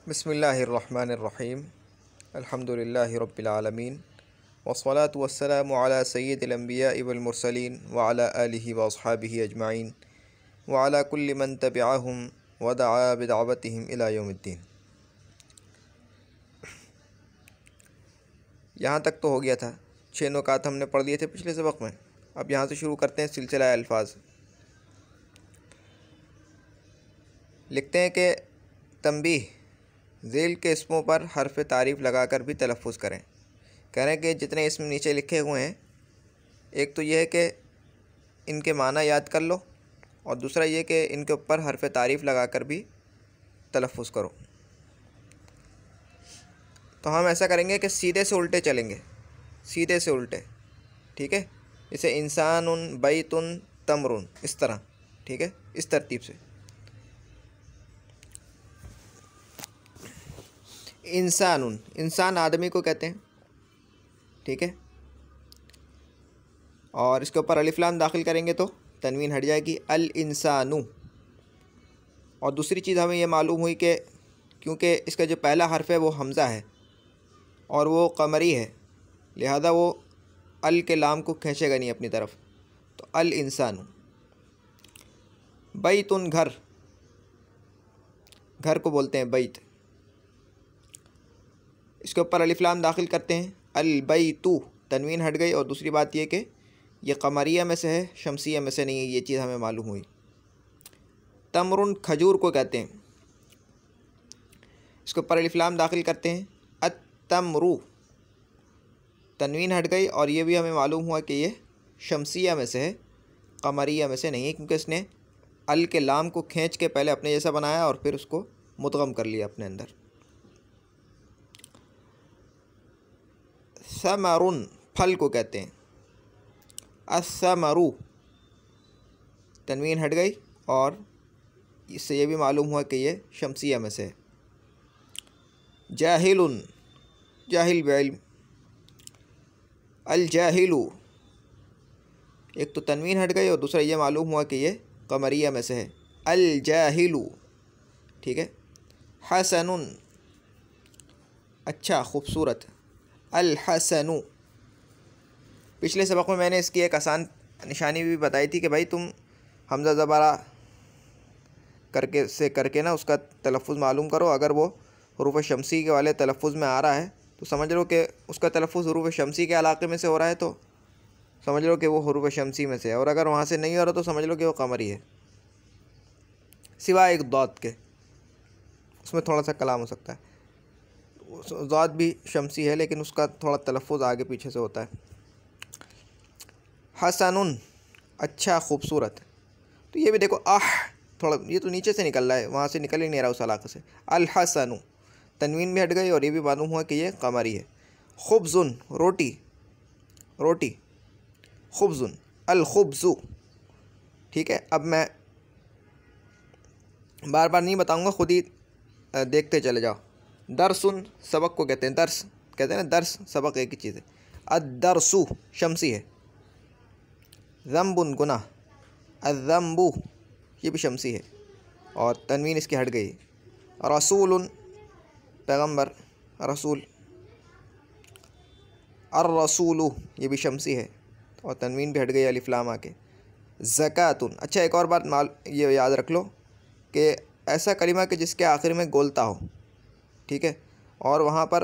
बिस्मिल्लाहिर्रहमानिर्रहीम अल्हम्दुलिल्लाहि रब्बिल आलमीन वस्सलातु वस्सलामु अला सय्यिदिल अंबियाइ वल मुरसलीन व अला आलिहि व अस्हाबिहि अजमाइन व अला कुल्लि मन तबिअहुम व दआ बिदअवतिहिम इला यौमिद्दीन। यहाँ तक तो हो गया था। 6 नुकात हमने पढ़ लिए थे पिछले सबक में। अब यहाँ से शुरू करते हैं सिलसिला अल्फाज। लिखते हैं कि तंबीह, ज़ेल के इसमों पर हर्फ तारीफ़ लगाकर भी तलफ़्फ़ुज़ करें। कह रहे हैं कि जितने इसम नीचे लिखे हुए हैं, एक तो यह है कि इनके माना याद कर लो, और दूसरा ये कि इनके ऊपर हर्फ तारीफ़ लगाकर भी तलफ़्फ़ुज़ करो। तो हम ऐसा करेंगे कि सीधे से उल्टे चलेंगे, सीधे से उल्टे, ठीक है। जैसे इंसानुन, बैतुन, तमरुन, इस तरह, ठीक है, इस तरतीब से। इंसानुन, इंसान आदमी को कहते हैं, ठीक है। और इसके ऊपर अलिफ लाम दाखिल करेंगे तो तनवीन हट जाएगी, अल इंसानु। और दूसरी चीज़ हमें ये मालूम हुई कि क्योंकि इसका जो पहला हर्फ है वो हमज़ा है और वो कमरी है, लिहाजा वो अल के लाम को खींचेगा नहीं अपनी तरफ, तो अल इंसानु। बैतुन, घर, घर को बोलते हैं बैत। इसके ऊपर अलिफ लाम दाखिल करते हैं, अल बैतु, तनवीन हट गई। और दूसरी बात यह कि ये कमरिया में से है, शमसिया में से नहीं है, ये चीज़ हमें मालूम हुई। तमरुन, खजूर को कहते हैं। इसके ऊपर अलिफ लाम दाखिल करते हैं, अत्तमरु, तनवीन हट गई। और ये भी हमें मालूम हुआ कि ये शमसिया में से है, कमरिया में से नहीं है, क्योंकि इसने अल के लाम को खींच के पहले अपने जैसा बनाया और फिर उसको मुदगम कर लिया अपने अंदर। समरुन, फल को कहते हैं। असमरु, तनवीन हट गई और इससे ये भी मालूम हुआ कि ये शमसिया में से है। जाहिलुन, जाहिल बिल्म। अल जाहिलु, एक तो तनवीन हट गई और दूसरा ये मालूम हुआ कि ये कमरिया में से है, अल जाहिलु, ठीक है। हसनुन, अच्छा, खूबसूरत, अल हसनु। पिछले सबक में मैंने इसकी एक आसान निशानी भी बताई थी कि भाई तुम हमज़ा ज़बारा करके ना उसका तलफ़्फ़ुज़ मालूम करो। अगर वो हुरूफ़ शमसी के वाले तलफ़्फ़ुज़ में आ रहा है तो समझ लो कि उसका तलफ़्फ़ुज़ हुरूफ़ शमसी के इलाक़े में से हो रहा है, तो समझ लो कि वो हुरूफ़ शमसी में से है। और अगर वहाँ से नहीं हो रहा तो समझ लो कि वो कमरी है, सिवाय एक दौत के, उसमें थोड़ा सा कलाम हो सकता है। ज़ात भी शमसी है लेकिन उसका थोड़ा तलफ़्फ़ुज़ आगे पीछे से होता है। हसनुन, अच्छा, खूबसूरत। तो ये भी देखो, थोड़ा ये तो नीचे से निकल रहा है, वहाँ से निकल ही नहीं रहा उस इलाक़े से। अल हसनु, तनवीन भी हट गई और ये भी मालूम हुआ कि ये कमरी है। खुब्ज़ुन, रोटी, रोटी, खुब्ज़ुन, अल खुब्ज़ु, ठीक है। अब मैं बार बार नहीं बताऊँगा, ख़ुद ही देखते चले जाओ। दरसुन, सबक को कहते हैं, दर्स कहते हैं ना, दर्स सबक एक ही चीज़ है। अद-दरसु, शमसी है। ज़म्बुन, गुनाह, अज़्ज़म्बु, ये भी शमसी है और तनवीन इसकी हट गई। रसूलुन, पैगंबर, रसूल, अर्रसूलु, ये भी शमसी है और तनवीन भी हट गई अलिफ लाम आके। ज़कातुन, अच्छा, एक और बात ये याद रख लो कि ऐसा कलिमा कि जिसके आखिर में गोलता हो, ठीक है, और वहाँ पर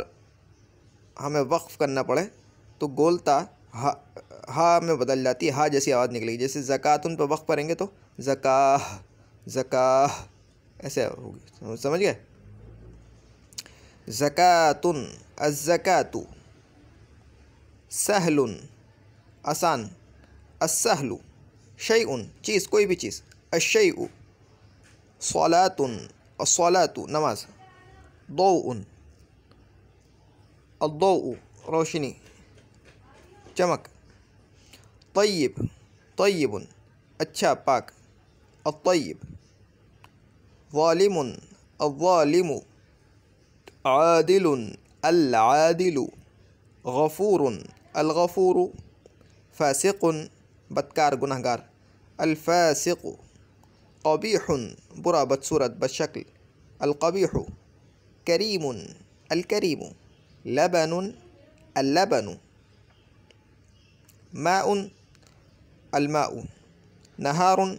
हमें वक्फ़ करना पड़े तो गोलता हा में बदल जाती है, हा जैसी आवाज़ निकलेगी। जैसे ज़कातुन पर वक्फ़ करेंगे तो ज़काह, ज़काह, ऐसे होगी, समझ गए। ज़कातुन, अज़्ज़कातु। सहलुन, आसान, अस्सहलु। शैउन, चीज़, कोई भी चीज़, अश्शैउ। सलातुन, अस्सलातु, नमाज। दौउन, अद्दौउ, रोशनी, चमक। तय्यब, तय्यबुन, अच्छा, पाक, अत्तय्यब। ज़ालिमुन, अज़्ज़ालिमु। आदिलुन, अल आदिलु। गफ़ूरुन, अल गफ़ूरु। फ़ासिक़ुन, बदकार, गुनहगार, अल फ़ासिक़ु। क़बीहुन, बुरा, बदसूरत, बदशक्ल, अल क़बीहु। अलकरीमुन अलकरीमु, लबनुन अल्लबनु, माउन अलमाउ, नहारुन,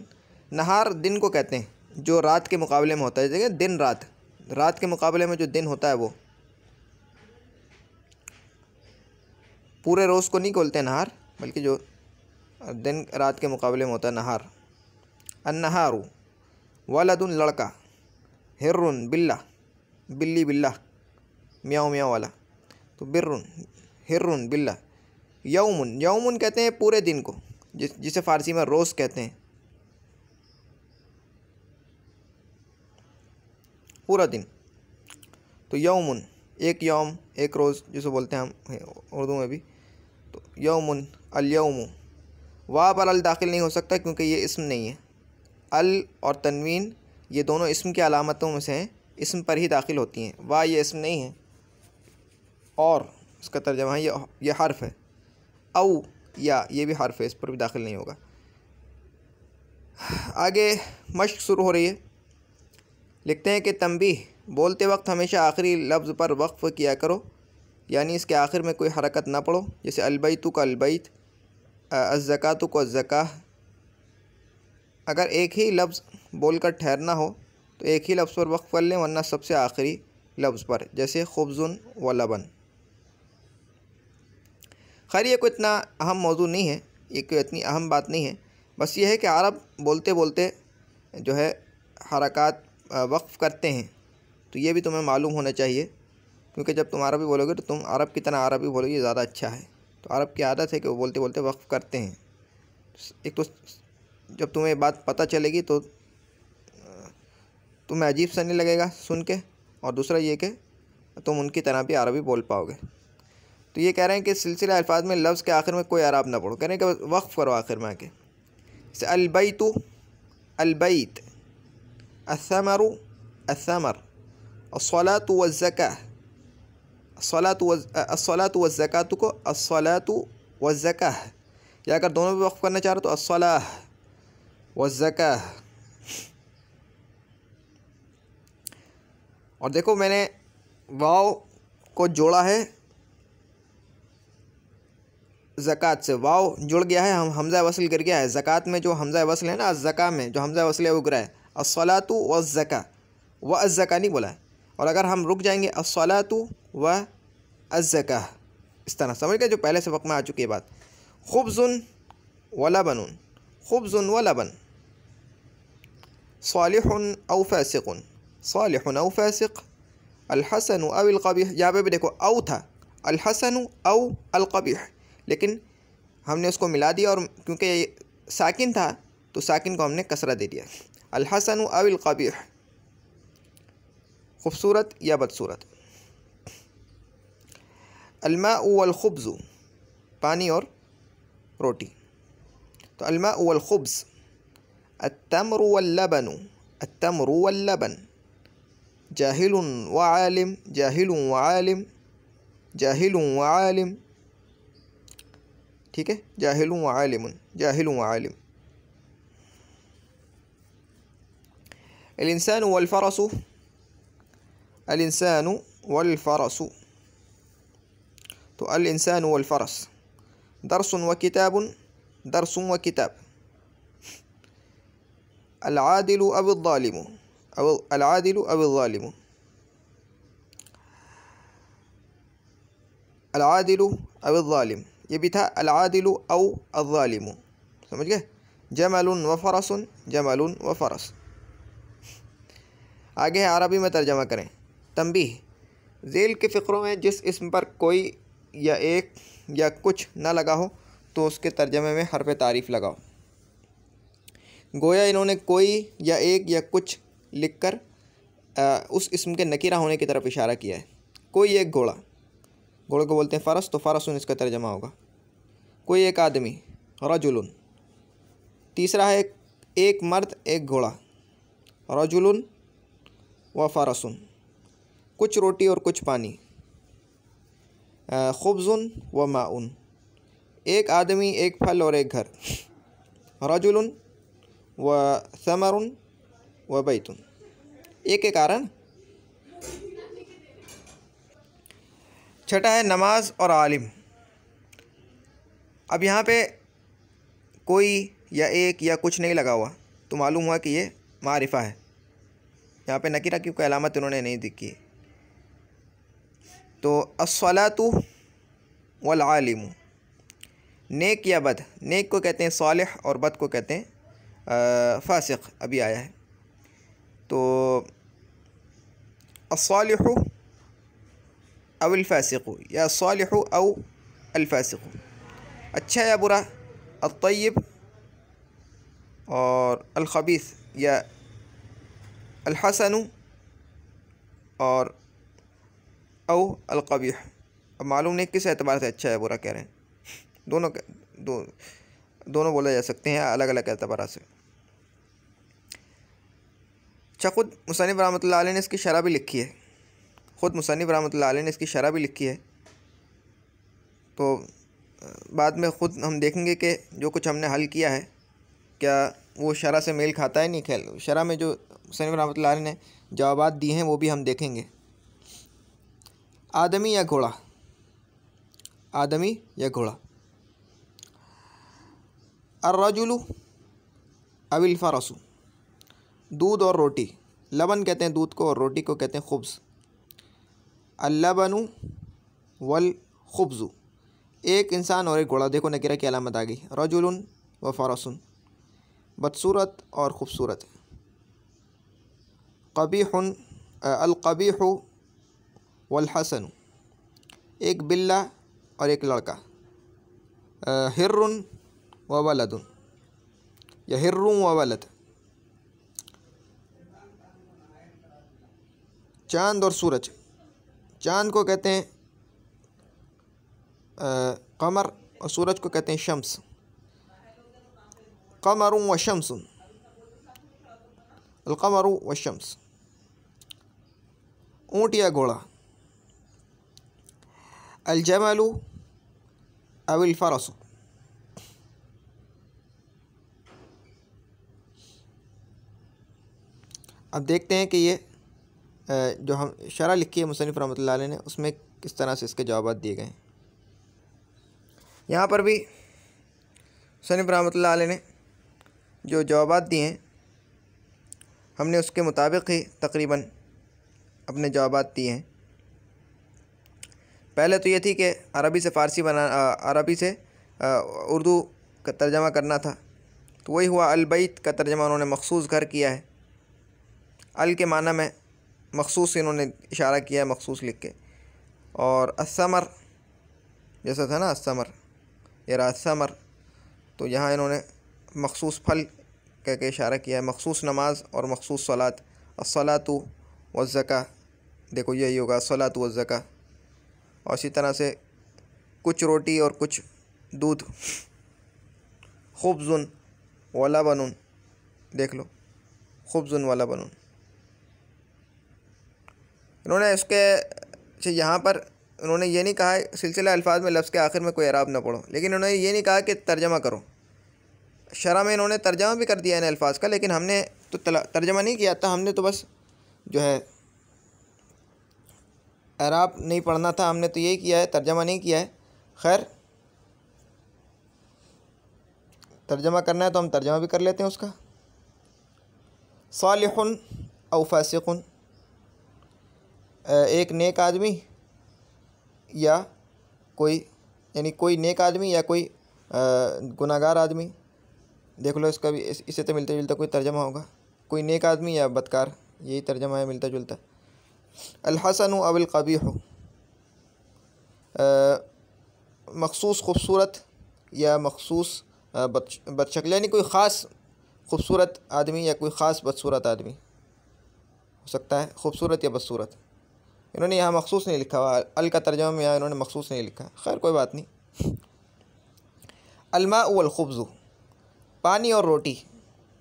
नहार दिन को कहते हैं जो रात के मुकाबले में होता है। देखिए दिन रात, रात के मुकाबले में जो दिन होता है वो, पूरे रोज़ को नहीं बोलते नहार, बल्कि जो दिन रात के मुकाबले में होता है नहार। अन्नहारु वलदुन लड़का, हिर्रुन बिल्ला, बिल्ली बिल्ला म्याऊ म्याऊ वाला, तो बिर्रुन हिर्रुन बिल्ला। यौमुन, यौमुन कहते हैं पूरे दिन को, जिसे फ़ारसी में रोज़ कहते हैं, पूरा दिन। तो यौमुन एक यौम, एक रोज़ जिसे बोलते हैं हम उर्दू में भी। तो यौमुन अल-यौमु, वाव पर अल दाखिल नहीं हो सकता क्योंकि ये इस्म नहीं है। अल और तनवीन ये दोनों इस्म की अलामतों में से हैं, इस्म पर ही दाखिल होती हैं। वाह ये इस्म नहीं है और इसका तर्जमा है ये हर्फ है। औ या ये भी हर्फ है, इस पर भी दाखिल नहीं होगा। आगे मश्क शुरू हो रही है। लिखते हैं कि तंबीह, बोलते वक्त हमेशा आखिरी लफ्ज़ पर वक्फ़ किया करो, यानी इसके आखिर में कोई हरकत ना पड़ो। जैसे अलबैतु का अलबैत, अज़्ज़कातु को अज़्ज़काह। अगर एक ही लफ्ज़ बोलकर ठहरना हो तो एक ही लफ्ज़ पर वक्फ़ कर लें, वरना सबसे आखिरी लफ्ज़ पर, जैसे खुब्ज़ुन व लबन। खैर ये कोई इतना अहम मौजू नहीं है, ये कोई इतनी अहम बात नहीं है। बस ये है कि अरब बोलते बोलते जो है हरकत वक्फ़ करते हैं, तो ये भी तुम्हें मालूम होना चाहिए, क्योंकि जब तुम अरबी बोलोगे तो तुम अरब की तरह अरबी बोलोगे, ज़्यादा अच्छा है। तो अरब की आदत है कि वो बोलते बोलते वक्फ़ करते हैं। एक तो जब तुम्हें बात पता चलेगी तो तुम्हें अजीब सा नहीं लगेगा सुन के, और दूसरा ये कि तुम उनकी तरह भी अरबी बोल पाओगे। तो ये कह रहे हैं कि सिलसिला अल्फाज में लफ्ज़ के आखिर में कोई अराब ना पढ़ो, कह रहे हैं कि वक्फ़ करो आखिर में आके। जैसे अलबैतु अलबैत, अस्समरु अस्समर, अस्सलातु वज़्ज़काह, अस्सलातु वज़्ज़कातु को अस्सलातु वज़्ज़काह, या अगर दोनों भी वक्फ़ करना चाह रहे तो अस्सलाह वज़्ज़काह। और देखो मैंने वाव को जोड़ा है ज़कात से, वाव जुड़ गया है, हम हमज़ा वसल गिर गया है। ज़कात में जो हमज़ा वसल है ना, ज़का में जो हमज़ा वसल है वो गिरा है। अस्सलातु वज़्ज़का, व अज़्ज़का नहीं बोला है। और अगर हम रुक जाएंगे अस्सलातु व अज़्ज़का, इस तरह समझ गए, जो पहले सबक में आ चुकी है बात। खुब्ज़ुन व लबनुन, खुब्ज़ुन व लबन, सालिहुन औ फासिकुन, सालिहुन औ फासिक, अलहसन औ अलक़बीह। यहाँ पे भी देखो औ था, अलहसन औ अलक़बीह, लेकिन हमने उसको मिला दिया, और क्योंकि ये साकिन था तो साकिन को हमने कसरा दे दिया। अलहसन औ अलक़बीह, खूबसूरत या बदसूरत। अलमाउ वल खुब्ज़ु, पानी और रोटी। तो अलमाउ वल खुब्ज़, अत्तम्रु वल लबनु, अत्तम्रु वल लबन, जाहिलुन व आलिम, जाहिलुन व आलिम, जाहिलुन व आलिम। ठीक है, जाहिलुन व आलिमुन, जाहिलुन व आलिम। अल इंसानु वल फरसु, अल इंसानु वल फरसु, तो अल इंसानु वल फरस, दरसुन व किताबुन, दरसुन व किताब। अल आदिलु अब अल-ज़ालिमु, अल आदिलु अब अल-ज़ालिमु, अल आदिलु अब अल-ज़ालिम, ये भी था अल आदिलु औ अल-ज़ालिमु, समझ गए। जमलुन व फरसुन, जमलुन व फरस। आगे है अरबी में तर्जमा करें। तंबीह, ज़ेल के फ़िक्रों में जिस इस्म पर कोई या एक या कुछ ना लगा हो तो उसके तर्जमे में हर्फ़ तारीफ़ लगाओ। गोया इन्होंने कोई या एक या कुछ लिखकर उस इस्म के नकीरा होने की तरफ इशारा किया है। कोई एक घोड़ा, घोड़े को बोलते हैं फ़रस, तो फ़रसुन इसका तर्जमा होगा। कोई एक आदमी, रजुलुन। तीसरा है एक मर्द एक घोड़ा, रजुलुन व फ़रसुन। कुछ रोटी और कुछ पानी, खुब्ज़ुन व माउन। एक आदमी एक फल और एक घर, रजुलुन व समरुन व बैतुन। एक कारण छठा है नमाज और आलिम। अब यहाँ पे कोई या एक या कुछ नहीं लगा हुआ तो मालूम हुआ कि ये मारिफा है। यहाँ पे नकीरा की कोई अलामत उन्होंने नहीं दिखी है। तो अस्सलातु वल आलिमु, नेक या बद, नेक को कहते हैं सालिह और बद को कहते हैं फासिक, अभी आया है। तो अस्सालिहु अविल फासिकु या अस्सालिहु औ अल फासिकु, अच्छा या बुरा, अत्तय्यब और अल खबीस या अल हसनु और औ अल कबीह। अब मालूम नहीं किस एतबार से अच्छा है बुरा कह रहे हैं, दोनों बोले जा सकते हैं अलग अलग एतबार से। अच्छा, ख़ुद मुसन्निफ़ रहमतुल्लाह अलैह ने इसकी शरह भी लिखी है, ख़ुद मुसन्निफ़ रहमतुल्लाह अलैह ने इसकी शरह भी लिखी है। तो बाद में ख़ुद हम देखेंगे कि जो कुछ हमने हल किया है क्या वो शरह से मेल खाता है नहीं। ख्याल शरह में जो मुसन्निफ़ रहमतुल्लाह अलैह ने जवाबात दिए हैं वो भी हम देखेंगे। आदमी या घोड़ा, आदमी या घोड़ा। अर्रजुलु अविल फ़रसु, दूध और रोटी। लबन कहते हैं दूध को और रोटी को कहते हैं खुब्ज़। अल्लबनु वल खुब्ज़ु, एक इंसान और एक घोड़ा। देखो नकीरा की अलामत आ गई। रजुलुन व फ़रसुन, बदसूरत और ख़ूबसूरत। क़बीहुन अल क़बीहु वल हसनु, एक बिल्ला और एक लड़का। हिर्रुन व वलदुन या हिर्रुन व वलद। चाँद और सूरज, चाँद को कहते हैं कमर और सूरज को कहते हैं शम्स। कमरुन व शम्सुन, अल कमरु व शम्स। ऊँट या घोड़ा, अल जमलु अविल फ़रसु। अब देखते हैं कि ये जो हम शरह लिखी है मुसन्निफ़ रहमतुल्लाह अलैह ने उसमें किस तरह से इसके जवाब दिए गए हैं। यहाँ पर भी मुसन्निफ़ रहमतुल्लाह अलैह ने जो जवाब दिए हैं हमने उसके मुताबिक ही तकरीबन अपने जवाब दिए हैं। पहले तो ये थी कि अरबी से फ़ारसी अरबी से उर्दू का तर्जमा करना था, तो वही हुआ। अल बैत का तर्जमा उन्होंने मखसूस घर किया है। अल के माना में मखसूस इन्होंने इशारा किया है, मखसूस लिख के। और अस्समर जैसा था ना, अस्समर या रासमर, तो यहाँ इन्होंने मखसूस फल कह के इशारा किया है। मखसूस नमाज और मखसूस सलात। अस्सलातु वज़्ज़का, देखो यही होगा अस्सलातु वज़्ज़का। और इसी तरह से कुछ रोटी और कुछ दूध। खुब्ज़ुन व लबनुन, देख लो खुब्ज़ुन व लबनुन। इन्होंने इसके यहाँ पर उन्होंने ये नहीं कहा है सिलसिला अल्फाज में लफ्ज़ के आखिर में कोई एराब ना पढ़ो, लेकिन उन्होंने ये नहीं कहा कि तर्जमा करो। शरह में इन्होंने तर्जमा भी कर दिया इन अल्फाज का, लेकिन हमने तो तर्जमा नहीं किया था। हमने तो बस जो है एराब नहीं पढ़ना था, हमने तो यही किया है, तर्जमा नहीं किया है। खैर, तर्जमा करना है तो हम तर्जमा भी कर लेते हैं उसका। सालिहुन औ फासिकुन, एक नेक आदमी या कोई, यानी कोई नेक आदमी या कोई गुनाहगार आदमी। देख लो इसका भी इससे तो मिलता जुलता कोई तर्जमा होगा। कोई नेक आदमी या बदकार, यही तर्जमा है, मिलता जुलता। अल हसनु अविल क़बीहु, मखसूस ख़ूबसूरत या मखसूस बदशक्ल, यानी कोई ख़ास ख़ूबसूरत आदमी या कोई ख़ास बदसूरत आदमी हो सकता है, ख़ूबसूरत या बदसूरत। इन्होंने यहाँ मखसूस नहीं लिखा हुआ, अल का तर्जमा में यहाँ इन्होंने मखसूस नहीं लिखा। खैर कोई बात नहीं। अलमाउ वल खुब्ज़ु, पानी और रोटी,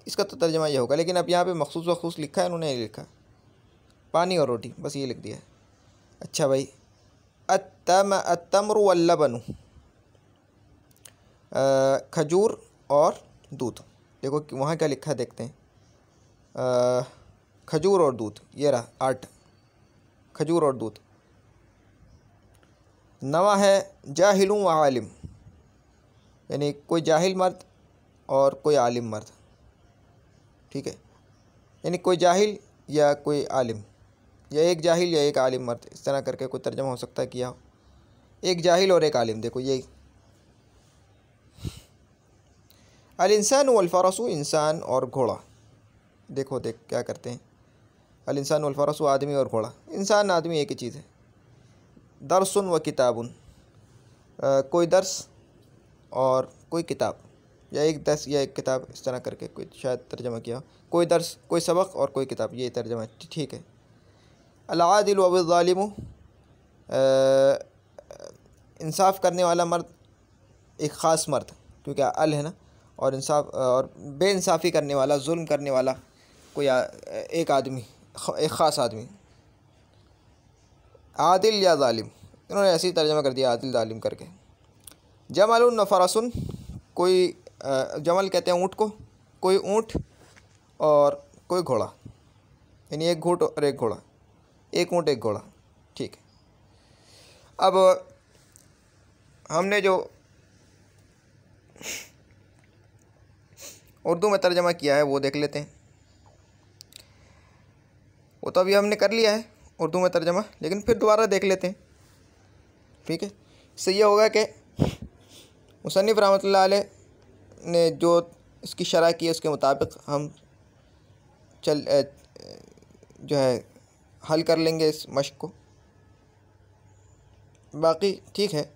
इसका तो तर्जमा ये होगा, लेकिन अब यहाँ पे मखसूस वखसूस लिखा है, उन्होंने नहीं लिखा। पानी और रोटी बस ये लिख दिया है। अच्छा भाई, अत्तम्रु वल लबनु, खजूर और दूध। देखो कि वहाँ क्या लिखा है, देखते हैं। खजूर और दूध, ये रहा 8, खजूर और दूध। नवा है जाहिलुन व आलिम, यानी कोई जाहिल मर्द और कोई आलिम मर्द, ठीक है, यानी कोई जाहिल या कोई आलिम, या एक जाहिल या एक आलिम मर्द, इस तरह करके कोई तर्जमा हो सकता है किया हो। एक जाहिल और एक आलिम, देखो यही। अल इंसान वल फरसु, इंसान और घोड़ा, देखो देख क्या करते हैं। अल इंसान वल फरसु, आदमी और घोड़ा, इंसान आदमी एक ही चीज़ है। दरसुन व किताबुन, कोई दर्स और कोई किताब, या एक दर्स या एक किताब, इस तरह करके कोई शायद तर्जमा किया। कोई दर्स, कोई सबक और कोई किताब, ये तर्जमा ठीक है। अल आदिल व ज़ालिमु, इंसाफ़ करने वाला मर्द, एक ख़ास मर्द, क्योंकि अल है ना, और इंसाफ और बेइंसाफ़ी करने वाला, जुल्म करने वाला कोई एक आदमी, एक ख़ास आदमी। आदिल या ज़ालिम, इन्होंने ऐसे ही तर्जमा कर दिया आदिल ज़ालिम करके। जमलुन व फरसुन, कोई जमल कहते हैं ऊँट को, कोई ऊँट और कोई घोड़ा, यानी एक ऊँट और एक घोड़ा, एक ऊँट एक घोड़ा, ठीक है। अब हमने जो उर्दू में तर्जमा किया है वो देख लेते हैं। वो तो अभी हमने कर लिया है उर्दू में तर्जमा, लेकिन फिर दोबारा देख लेते हैं, ठीक है। इससे ये होगा कि मुसन्निफ़ रहमतुल्लाह अलैह ने जो इसकी शरह की है उसके मुताबिक हम जो है हल कर लेंगे इस मश्क को। बाकी ठीक है।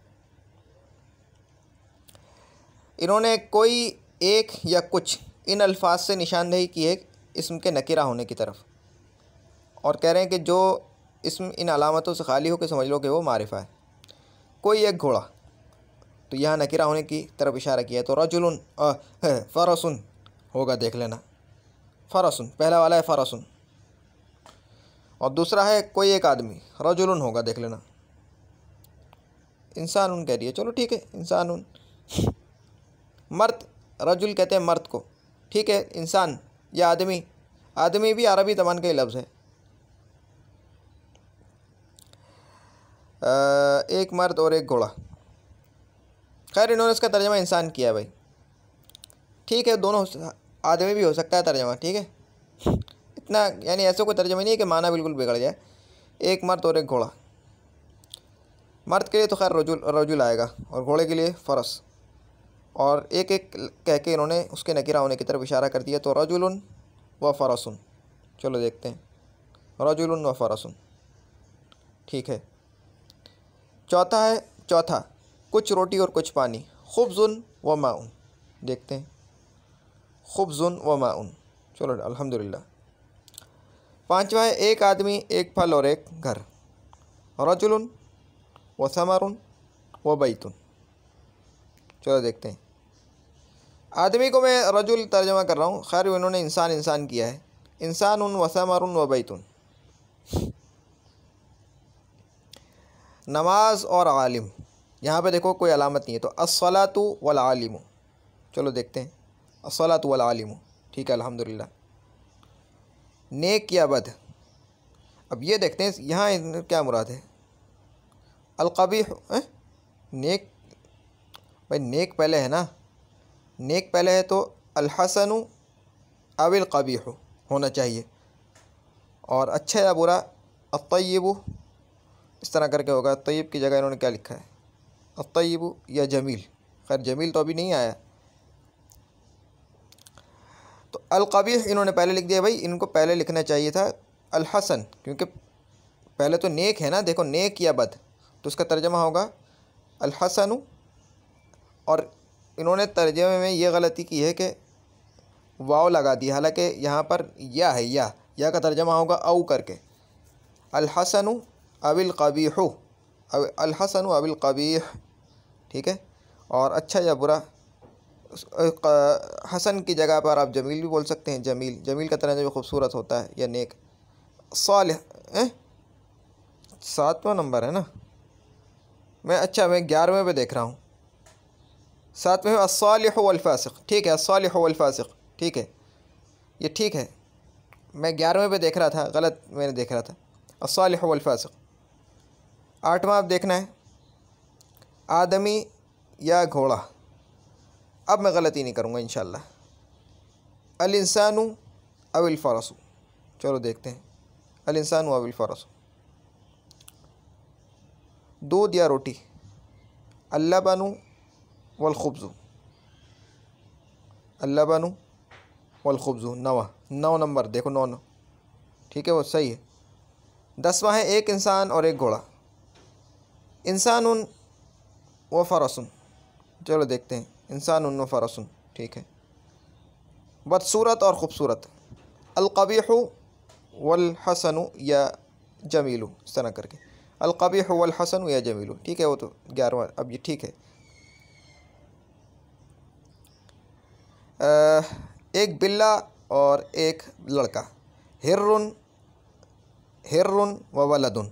इन्होंने कोई, एक या कुछ, इन अल्फाज से निशानदेही की है इस्म के नकीरा होने की तरफ, और कह रहे हैं कि जो इस्म इन अलामतों से खाली हो के समझ लो कि वो मारिफा है। कोई एक घोड़ा, तो यहाँ नकीरा होने की तरफ इशारा किया है, तो रजुलुन फ़रसुन होगा, देख लेना। फ़रसुन पहला वाला है फ़रसुन, और दूसरा है कोई एक आदमी, रजुलुन होगा, देख लेना। इंसानुन कह रही है, चलो ठीक है, इंसानुन। मर्द, रजुल कहते हैं मर्द को, ठीक है। इंसान या आदमी, आदमी भी अरबी ज़बान का ही लफ्ज़ है। एक मर्द और एक घोड़ा, खैर इन्होंने इसका तर्जमा इंसान किया है भाई, ठीक है। दोनों आदमी भी हो सकता है तर्जमा, ठीक है। इतना यानी ऐसा कोई तर्जमा नहीं है कि माना बिल्कुल बिगड़ जाए। एक मर्द और एक घोड़ा, मर्द के लिए तो खैर रजुल आएगा, और घोड़े के लिए फ़रस, और एक एक कह के इन्होंने उसके नकीरा होने की तरफ इशारा कर दिया, तो रजुलुन व फ़रसुन। चलो देखते हैं, रजुलुन व फ़रसुन, ठीक है। चौथा कुछ रोटी और कुछ पानी, खुब्ज़ुन व माउन, देखते हैं, खुब्ज़ुन व माउन, चलो अल्हम्दुलिल्लाह। पांचवा है एक आदमी, एक फल और एक घर, रजुलुन व समरुन व बैतुन। चलो देखते हैं। आदमी को मैं रजुल तर्जमा कर रहा हूँ, खैर इन्होंने इंसान किया है, इंसानुन व समरुन व बैतुन। नमाज और आलिम, यहाँ पे देखो कोई अलामत नहीं है, तो अस्सलातु वल आलिमु। चलो देखते हैं, अस्सलातु वल आलिमु, ठीक है अल्हम्दुलिल्लाह। नेक या बद, अब ये देखते हैं यहाँ क्या मुराद है। अलक़बीह, नेक, भाई नेक पहले है ना, नेक पहले है, तो अलहसनु अविल क़बीह होना चाहिए, और अच्छा या बुरा अत्तय्यिबु, इस तरह करके होगा। तय्यब की जगह इन्होंने क्या लिखा है, अत्तय्यिबु या जमील, खैर जमील तो अभी नहीं आया, तो अलक़बीह इन्होंने पहले लिख दिया। भाई इनको पहले लिखना चाहिए था अलहसन, क्योंकि पहले तो नेक है ना, देखो नेक या बद, तो उसका तर्जमा होगा अलहसनु, और इन्होंने तर्जमे में ये गलती की है कि वाव लगा दी, हालांकि यहाँ पर या है, या का तर्जमा होगा औ करके, अलहसनु अविल क़बीहु, अलहसनु अविल क़बीह, ठीक है। और अच्छा या बुरा, हसन की जगह पर आप जमील भी बोल सकते हैं, जमील का तर्जमा खूबसूरत होता है, या नेक। सालिह, 7वां नंबर है ना, मैं 11वें पे देख रहा हूँ, 7वें अस्सालिह वल फासिक, ठीक है, अस्सालिह वल फासिक, ठीक है, ये ठीक है। मैं 11वें पे देख रहा था, गलत मैंने देख रहा था, अस्सालिह वल फासिक। 8वां आप देखना है, आदमी या घोड़ा। अब मैं गलती नहीं करूँगा इंशाल्लाह। अल इंसानु अविल फ़रसु। चलो देखते हैं। अल इंसानु अविल फ़रसु। दूध या रोटी। अल्लबनु वल खुब्ज़ु। अल्लबनु वल खुब्ज़ु। 9 नंबर देखो, 9। ठीक है, वो सही है। 10वां है एक इंसान और एक घोड़ा। इंसानुन व फ़रसुन। चलो देखते हैं। इंसानुन व फ़रसुन। ठीक है। बदसूरत और ख़ूबसूरत। अलक़बीहु वल हसनु या जमीलु। इस तरह करके अलक़बीहु वल हसनु या जमीलु। ठीक है, वो तो 11वां। अब ये ठीक है। एक बिल्ला और एक लड़का। हिर्रुन व वलदुन।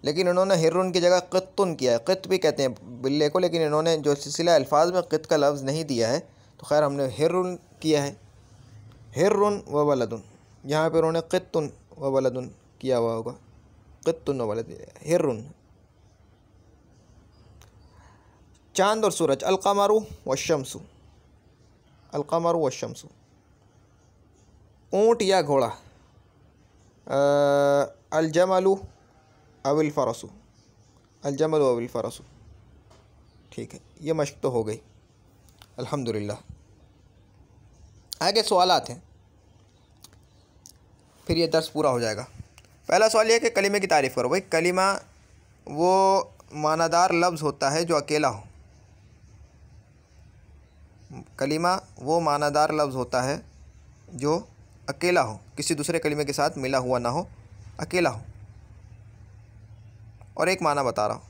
लेकिन इन्होंने हिर्रुन की जगह क़ित्तुन किया है। क़ित्त भी कहते हैं बिल्ले को, लेकिन इन्होंने जो सिलसिला अल्फाज में क़ित्त का लफ्ज़ नहीं दिया है, तो खैर हमने हिर्रुन किया है। हिर्रुन व वलदुन। यहाँ पर उन्होंने क़ित्तुन व वलदुन किया हुआ होगा। क़ित्तुन व वलद, हिर्रुन। चाँद और सूरज। अलक़मरु वश्शम्सु। अलक़मरु वश्शम्सु। ऊँट या घोड़ा। अलजमलु अविल फ़रसु। अलजमलु अविल फ़रसु। ठीक है, ये मश्क तो हो गई अल्हम्दुलिल्लाह। आगे सवालात हैं, फिर ये दर्स पूरा हो जाएगा। पहला सवाल ये है कि कलीमे की तारीफ़ करो। भाई कलीमा वो मानादार लफ्ज़ होता है जो अकेला हो। कलीमा वो मानादार लफ्ज़ होता है जो अकेला हो, किसी दूसरे कलीमे के साथ मिला हुआ ना हो, अकेला हो। और एक माना बता रहा हूँ,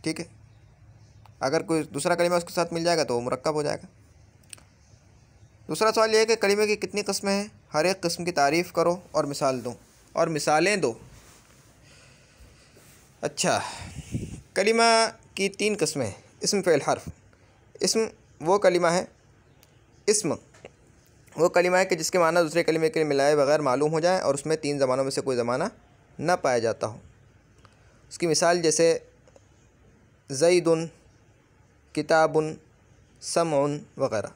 ठीक है। अगर कोई दूसरा कलीमा उसके साथ मिल जाएगा तो वो मुरक्कब हो जाएगा। दूसरा सवाल ये है कि कलीमे की कितनी किस्में हैं, हर एक किस्म की तारीफ़ करो और मिसाल दो और मिसालें दो। अच्छा, कलीमा की 3 किस्में हैं। इस्म फ़ेल हर्फ। इस्म वो कलीमा है, इस्म वो कलीमा है कि जिसके माना दूसरे कलीमे के मिलाए बगैर मालूम हो जाए और उसमें 3 ज़मानों में से कोई ज़माना न पाया जाता हो। उसकी मिसाल जैसे ज़ैदुन, किताबुन, समउन वग़ैरह।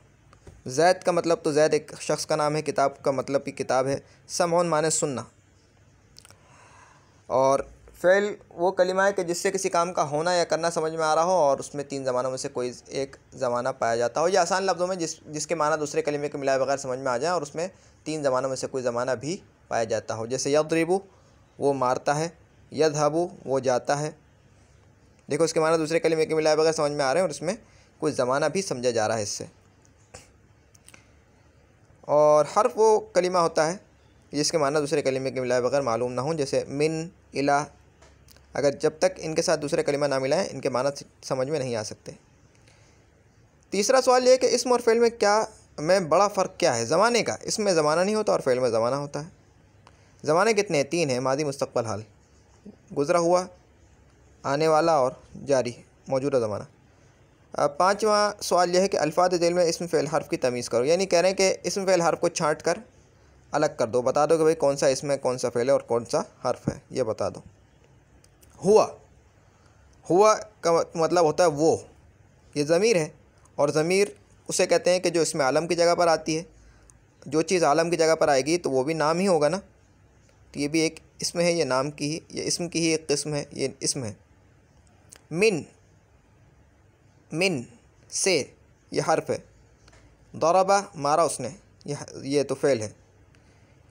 ज़ैद का मतलब तो ज़ैद एक शख्स का नाम है, किताब का मतलब भी किताब है, समउन माने सुनना। और फ़ेल वो कलिमा है कि जिससे किसी काम का होना या करना समझ में आ रहा हो और उसमें 3 ज़मानों में से कोई एक ज़माना पाया जाता हो। या आसान लफ्ज़ों में जिसके माना दूसरे कलिमे के मिलाए बगैर समझ में आ जाए और उसमें 3 ज़मानों में से कोई ज़माना भी पाया जाता हो। जैसे यद्रिबु वो मारता है, यद्हबु वो जाता है। देखो उसके माना दूसरे कलिमे के मिलाए बगैर समझ में आ रहे हैं और उसमें कोई ज़माना भी समझा जा रहा है इससे। और हर्फ वो कलिमा होता है जिसके माना दूसरे कलिमे के मिलाए बगैर मालूम ना हो, जैसे मिन, इला। अगर जब तक इनके साथ दूसरे कलिमा ना मिलाएं इनके माना समझ में नहीं आ सकते। तीसरा सवाल ये है कि इस्म और फ़ेल में बड़ा फ़र्क क्या है। ज़माने का, इसमें ज़माना नहीं होता और फ़ेल में ज़माना होता है। ज़माने कितने हैं? 3 हैं, मादी, मुस्तक़बल, हाल। गुज़रा हुआ, आने वाला और जारी, मौजूदा ज़माना। 5वां सवाल यह है कि अल्फ़ाज़ ज़ेल में इस्म फ़ेल हर्फ की तमीज़ करो। यानी कह रहे हैं कि इस्म फ़ेल हर्फ को छाँट कर अलग कर दो, बता दो कि भाई कौन सा इसम है, कौन सा फ़ेल है और कौन सा हर्फ है, ये बता दो। हुआ का मतलब होता है वो, ये ज़मीर है और ज़मीर उसे कहते हैं कि जो इसमें आलम की जगह पर आती है। जो चीज़ आलम की जगह पर आएगी तो वो भी नाम ही होगा ना, तो ये भी एक इसम है, ये नाम की ही, ये इसम की ही एक किस्म है, ये इसम है। मिन से, ये हर्फ है। दरबा मारा उसने, ये तो फ़ेल है।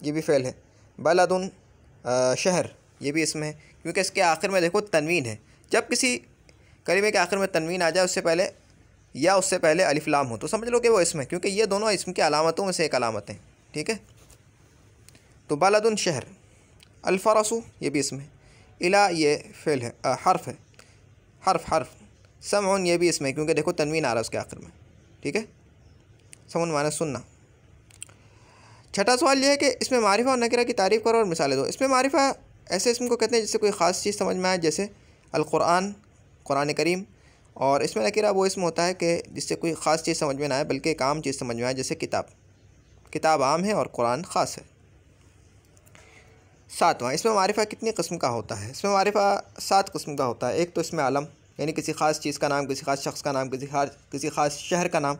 ये भी फ़ेल है। बलदुन शहर, ये भी इसमें है क्योंकि इसके आखिर में देखो तनवीन है। जब किसी कलीमे के आखिर में तनवीन आ जाए उससे पहले या उससे पहले अलिफ लाम हो तो समझ लो कि वो इसम है, क्योंकि ये दोनों इसम की अलामतों में से एक अलामत हैं। ठीक है, तो बलदुन शहर। अल-फ़रसु ये भी इसम है। इला ये फ़ेल है, हर्फ है, हर्फ। समउन ये भी इसम है क्योंकि देखो तनवीन आ रहा है उसके आखिर में। ठीक है, समउन माने सुनना। छठा सवाल यह है कि इसमें मारिफा और नकिरा की तारीफ़ करो और मिसालें दो। इसमें मारिफा ऐसे इसम को कहते हैं जिससे कोई ख़ास चीज़ समझ में आए, जैसे अल-क़ुरआन, कुरान करीम। और इसमें नकिरा वो इसम होता है कि जिससे कोई ख़ास चीज़ समझ में ना आए बल्कि एक आम चीज़ समझ में आए, जैसे किताब आम है और कुरान ख़ास है। सातवां, इसमें मारिफा कितनी किस्म का होता है? इसमें मारिफा 7 किस्म का होता है। एक तो इसमें आलम यानी किसी ख़ास चीज़ का नाम, किसी ख़ास शख्स का नाम, किसी ख़ास शहर का नाम।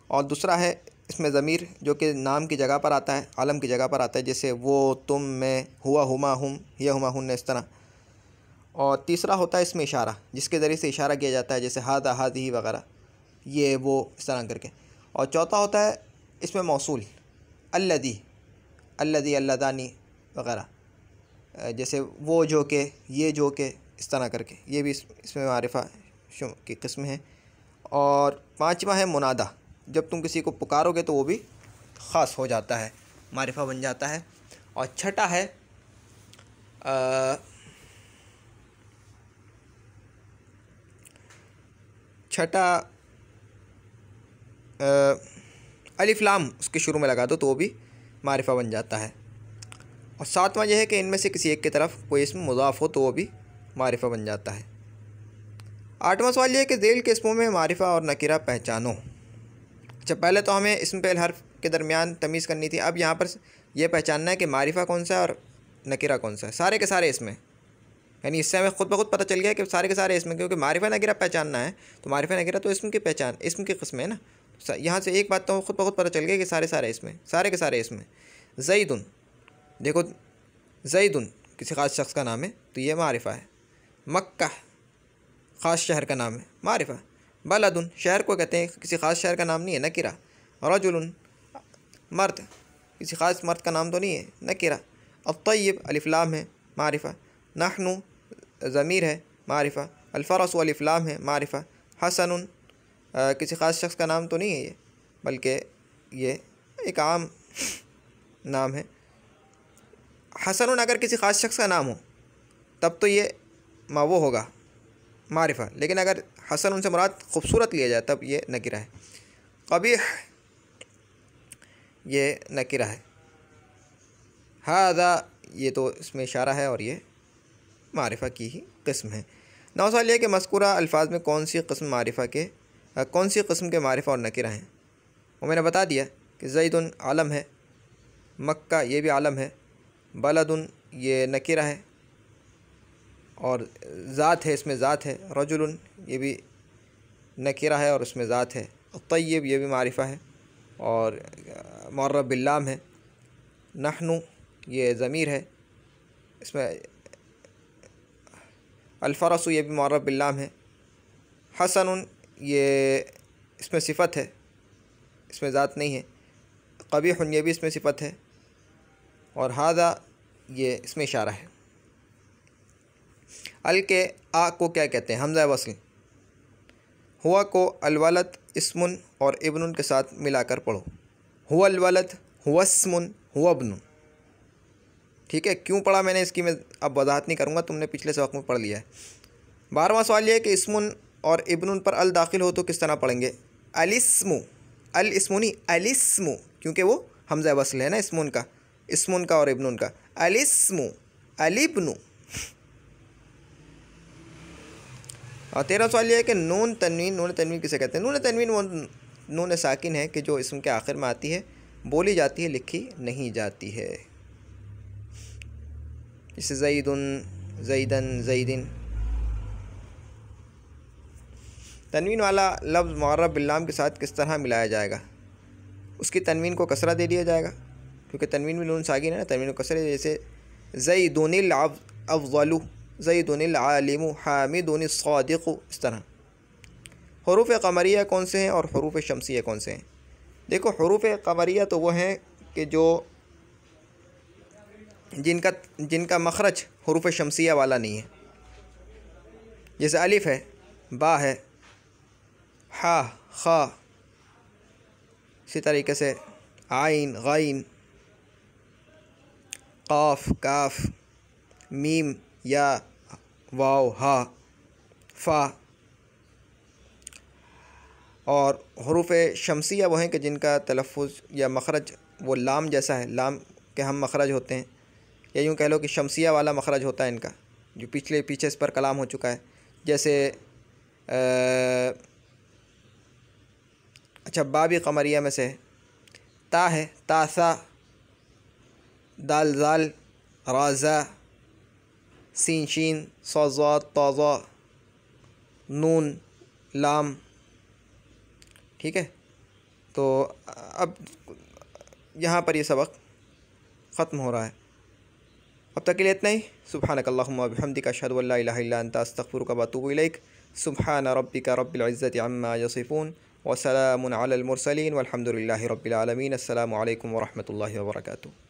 और दूसरा है इसमें ज़मीर जो कि नाम की जगह पर आता है, आलम की जगह पर आता है, जैसे वो, तुम, मैं, हुआ, हुमा, हुम, हिया, हुमा, हुन्ना, इस तरह। और तीसरा होता है इसमें इशारा, जिसके ज़रिए से इशारा किया जाता है, जैसे हादा, हादी वगैरह, ये वो, इस तरह करके। और चौथा होता है इसमें मौसूल, अल्लदी, अल्लदी, अल्लदानी वगैरह, जैसे वो जो के, ये जो के, इस तरह करके। ये भी इसमें मारिफा की किस्म है। और पांचवा है मुनादा, जब तुम किसी को पुकारोगे तो वो भी ख़ास हो जाता है, मारिफा बन जाता है। और छठा है अलिफ लाम उसके शुरू में लगा दो तो वो भी मारिफा बन जाता है। और सातवां यह है कि इनमें से किसी एक की तरफ कोई इसम मुज़ाफ़ हो तो वो भी मारिफा बन जाता है। आठवां सवाल यह है कि ज़ेल के इसमों में मारिफा और नकीरा पहचानो। अच्छा, पहले तो हमें इसम पेल हर्फ के दरमियान तमीज़ करनी थी। अब यहाँ पर यह पहचानना है कि मारिफा कौन सा है और नकीरा कौन सा है। सारे के सारे इसमें, यानी इससे हमें खुद ब खुद पता चल गया कि सारे के सारे इसमें, क्योंकि मारिफा नकीरा पहचानना है तो मारिफा नकीरा तो इसम की पहचान, इसम की किस्म है ना। यहाँ से एक बात तो खुद ब खुद पता चल गया कि सारे इसमें, सारे के सारे इसमें। ज़ईदुन, देखो ज़ईदुन किसी ख़ास शख्स का नाम है तो ये मारिफा है। मक्का ख़ास शहर का नाम है, मारिफा। बलदुन शहर को कहते हैं, किसी ख़ास शहर का नाम नहीं है, नकीरा। रजुलुन मर्द, किसी ख़ास मर्द का नाम तो नहीं है, नकीरा। अत्तय्यब अलिफ लाम है, मारिफा। नहनु ज़मीर है, मारिफा। अल-फ़रस अलिफ लाम है, मारिफा। हसनुन किसी ख़ास शख्स का नाम तो नहीं है ये, बल्कि ये एक आम नाम है। हसनुन अगर किसी ख़ास शख्स का नाम हो तब तो ये वो होगा मारिफा, लेकिन अगर हसन उनसे मुराद खूबसूरत लिया जाए तब ये नकीरा है। क़बीह ये नकीरा है। हादा ये तो इसमें इशारा है और ये मारिफा की ही किस्म है। नौ सवाल ये कि मज़कूरा अल्फाज में कौन सी किस्म के मारिफा और नकीरा हैं। वो मैंने बता दिया कि ज़ईदुन आलम है, मक्का ये भी आलम है, बलदुन ये नकीरा है और ज़ात है, इसमें ज़ात है। रजुलुन ये भी नकीरा है और उसमें ज़ात है। तय्यब ये भी मारिफा है और मुअर्रब बिल्लाम है। नहनु ये ज़मीर है, इसमें अल-फ़रसु ये भी मुअर्रब बिल्लाम है। हसनुन ये इसमें सिफ़त है, इसमें ज़ात नहीं है। क़बीहुन ये भी इसमें सिफ़त है और हादा ये इसमें इशारा है। अल के आ को क्या कहते हैं? हमज़ा वस्ल। हुआ को अलवलद इस्मुन और इब्नुन के साथ मिलाकर पढ़ो। हुआ अलवलद, हुआ इस्मुन, हुआ इब्नुन। ठीक है, क्यों पढ़ा मैंने इसकी मैं अब वजाहत नहीं करूँगा, तुमने पिछले सबक में पढ़ लिया है। 12वां सवाल यह है कि इस्मुन और इब्नुन पर अल दाखिल हो तो किस तरह पढ़ेंगे? अलिस्मु, अल इस्मुनी अलिस्मु, क्योंकि वो हमज़ा वस्ल है ना इस्मुन का और इब्नुन का। अलिस्मु अलिब्नु। और 13वां सवाल यह है कि नून तनवीन किसे कहते हैं? नून तनवीन वो नून साकिन है कि जो इसम के आखिर में आती है, बोली जाती है, लिखी नहीं जाती है। जैसे ज़ईदुन, ज़ईदन, ज़ईदिन। तनवीन वाला लफ्ज़ मुअर्रब बिल्लाम के साथ किस तरह मिलाया जाएगा? उसकी तनवीन को कसरा दे दिया जाएगा, क्योंकि तनवीन में नून साकिन है ना, तनवीन को कसरा। जैसे ज़ईदुनिल अफ़ज़लु, ज़ईदुनिल आलिमु, हामिदुनिस सादिक़ु, इस तरह। हुरूफ़ क़मरिया कौन से हैं और हुरूफ़ शमसिया कौन से हैं? देखो, हुरूफ़ क़मरिया तो वो हैं कि जो जिनका मखरज हुरूफ़ शमसिया वाला नहीं है। जैसे अलिफ है, बा है, हा, खा, इसी तरीके से आइन, गाइन, क़ाफ, काफ, मीम, या, वाव, हा, फ़ा। और हुरूफ़ शमसिया वो हैं कि जिनका तलफ़ुज़ या मखरज वो लाम जैसा है, लाम के हम मखरज होते हैं, या यूँ कह लो कि शमसिया वाला मखरज होता है इनका, जो पीछे इस पर कलाम हो चुका है। जैसे अच्छा, बाबी क़मरिया में से ता है, तासा, दाल, जाल, राज़ा, सीन शीन, सा ताज़ा, नून लाम। ठीक है, तो अब यहाँ पर ये सबक ख़त्म हो रहा है। अब तक के लिए इतना ही। सुब्हानकल्लाहुम्मा व बिहम्दिका अशहदु अल्ला इलाहा इल्ला अंता अस्तगफिरुका व अतूबु इलैक। सुब्हान रब्बिका रब्बिल इज़्ज़ति अम्मा यसिफून व सलामुन अलल मुरसलीन वल्हम्दुलिल्लाहि रब्बिल आलमीन। अस्सलामु अलैकुम व रहमतुल्लाहि व बरकातुहू।